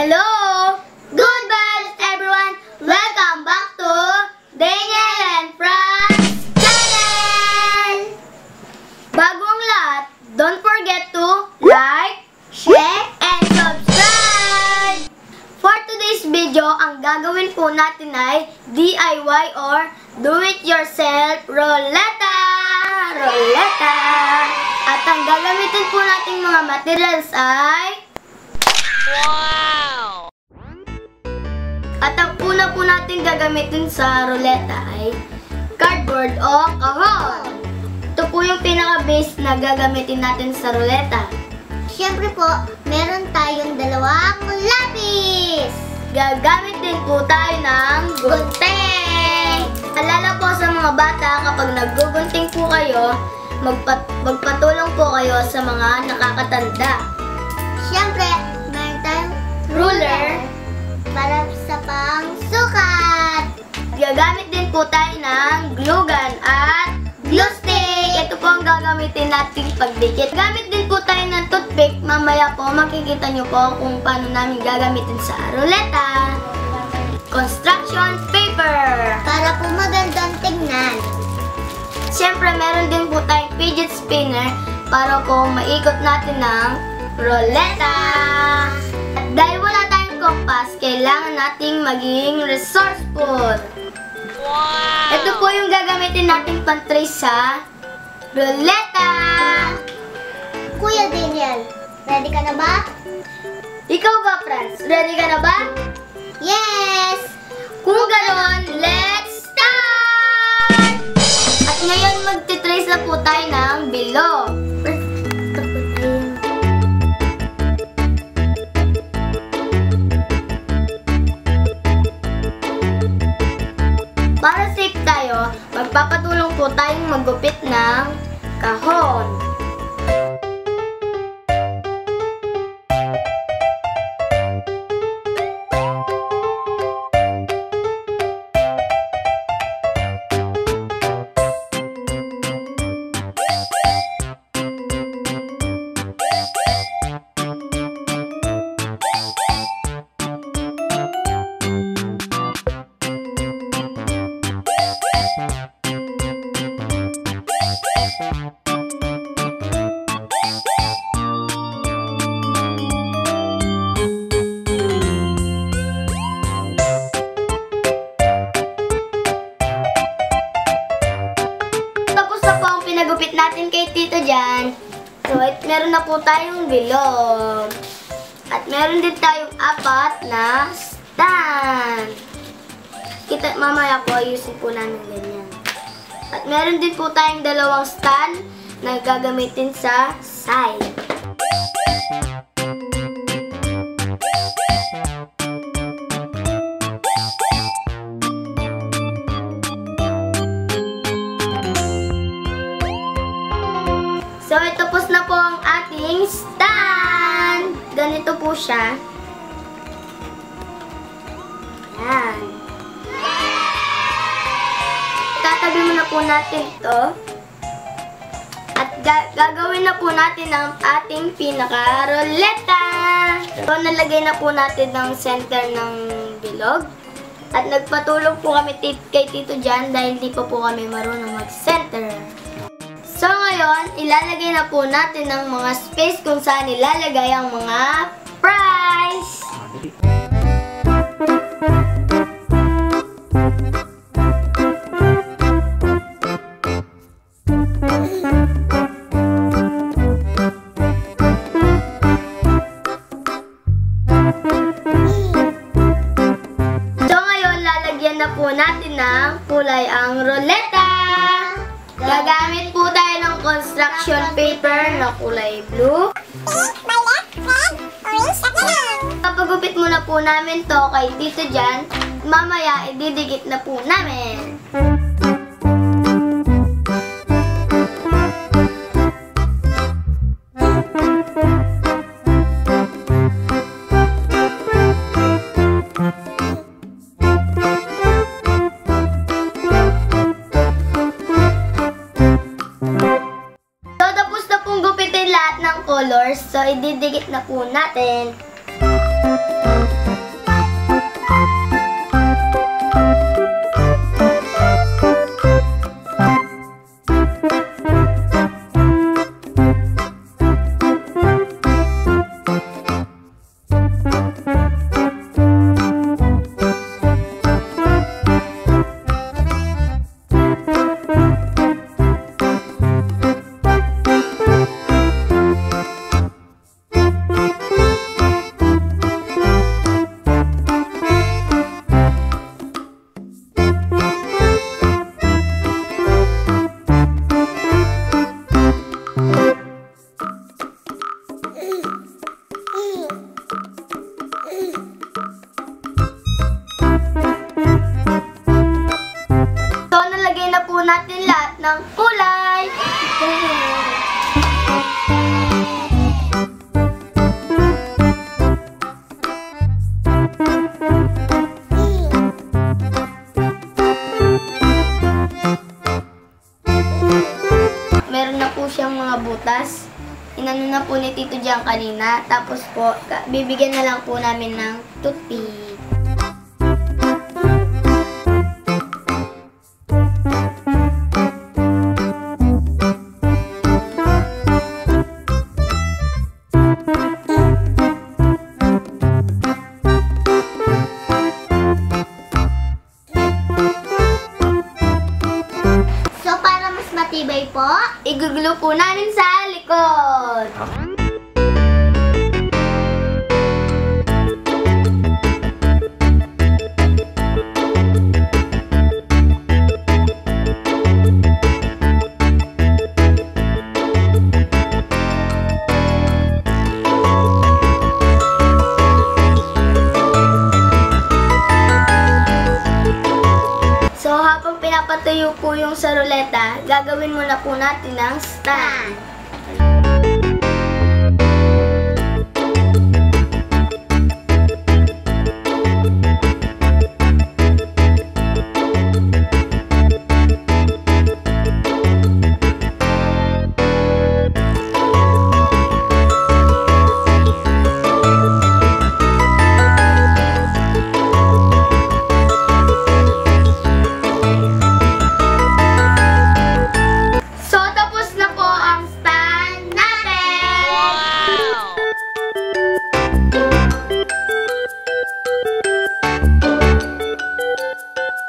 Hello! Good vibes everyone! Welcome back to Daniel and Franz channel! Bago ang lahat, don't forget to like, share, and subscribe! For today's video, ang gagawin po natin ay DIY or do-it-yourself roleta! Roleta! At ang gagamitin po nating mga materials ay wow! At ang una po natin gagamitin sa roleta ay cardboard o kahon. Ito po yung pinaka-base na gagamitin natin sa roleta. Siyempre po, meron tayong dalawang lapis. Gagamit din po tayo ng gunting. Alala po sa mga bata, kapag naggugunting po kayo, magpatulong po kayo sa mga nakakatanda. Siyempre, meron tayong Ruler. para sa pangsukat. Gagamit din po tayo ng glue gun at glue stick. Ito po ang gagamitin natin pagdikit. Gamit din po tayo ng toothpick. Mamaya po makikita nyo po kung paano namin gagamitin sa roleta. Construction paper. Para po magandang tingnan. Siyempre, meron din po tayong fidget spinner para po maikot natin ng roleta. At dahil wala tayong compass, kailangan nating maging resourceful. Wow! Ito po yung gagamitin natin pang-trace sa roleta. Kuya Daniel, ready ka na ba? Ikaw ba, Franz? Ready ka na ba? Yes! Kung ganoon, let's start! At ngayon, magtitrace na po tayo ng bilog. Para safe tayo, magpapatulong po tayong maggupit ng kahon. Pinagupit natin kay Tito Jan. So, meron na po tayong bilog. At meron din tayong 4 na stand. Kita, mamaya po, ayusin po namin ganyan. At meron din po tayong 2 stand na gagamitin sa side. So, tapos na po ang ating stand. Ganito po siya. Yan. Tatabi muna po natin ito. At gagawin na po natin ang ating pinaka-roleta. So, nalagay na po natin ang center ng bilog. At nagpatulong po kami kay Tito Jan dahil hindi pa po kami marunong mag-center. So ngayon, ilalagay na po natin ang mga space kung saan ilalagay ang mga prize. So ngayon, lalagyan na po natin ng kulay ang roleta. Gagamit po tayo ng construction paper na kulay blue. Violet, red, orange, at yellow. Papagupit muna po namin to kay Tito Jan. Mamaya, ididikit na po namin. colors. So, ididikit na po natin. ng kulay. Meron na po siyang mga butas. Inano na po ni Tito Jan kanina. Tapos po, bibigyan na lang po namin ng toothpick. So, para mas matibay po, Igugulo po namin sa likod. So, habang pinapatuyo po yung sa ruleta, gagawin muna po natin ng stand. So, tapos na po ang stand natin!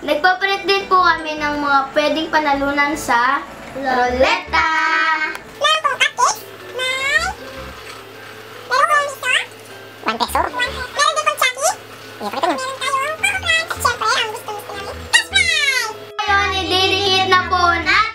Nagpapalit din po kami ng mga pwedeng panalunan sa ruleta. Meron pong cupcake na... 1 peso. Meron din pong Chucky. Meron tayong popcorn. At syempre, ang gusto-gusto namin, cash fry! Ngayon, ididikit na po natin!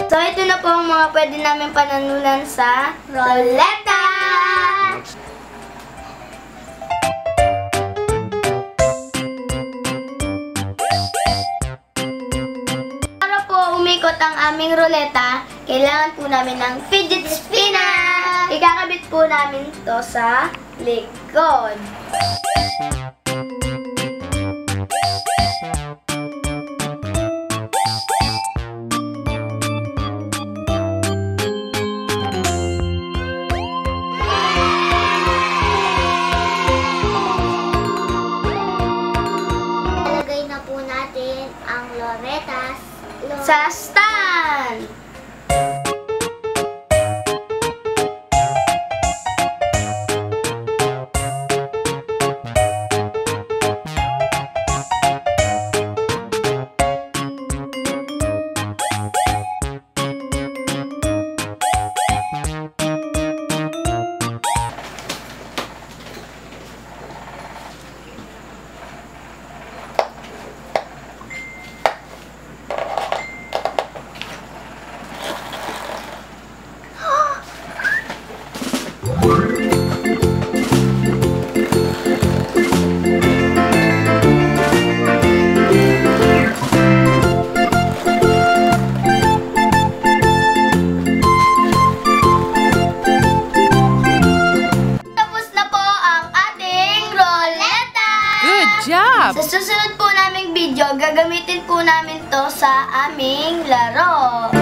So, ito na po ang mga pwede namin pananunan sa ruleta! Para po umikot ang aming ruleta, kailangan po namin ng fidget spinner! Ikakabit po namin to sa likod. Ilagay na po natin ang loretas. Sa stand! Sa susunod po naming video, gagamitin po namin to sa aming laro.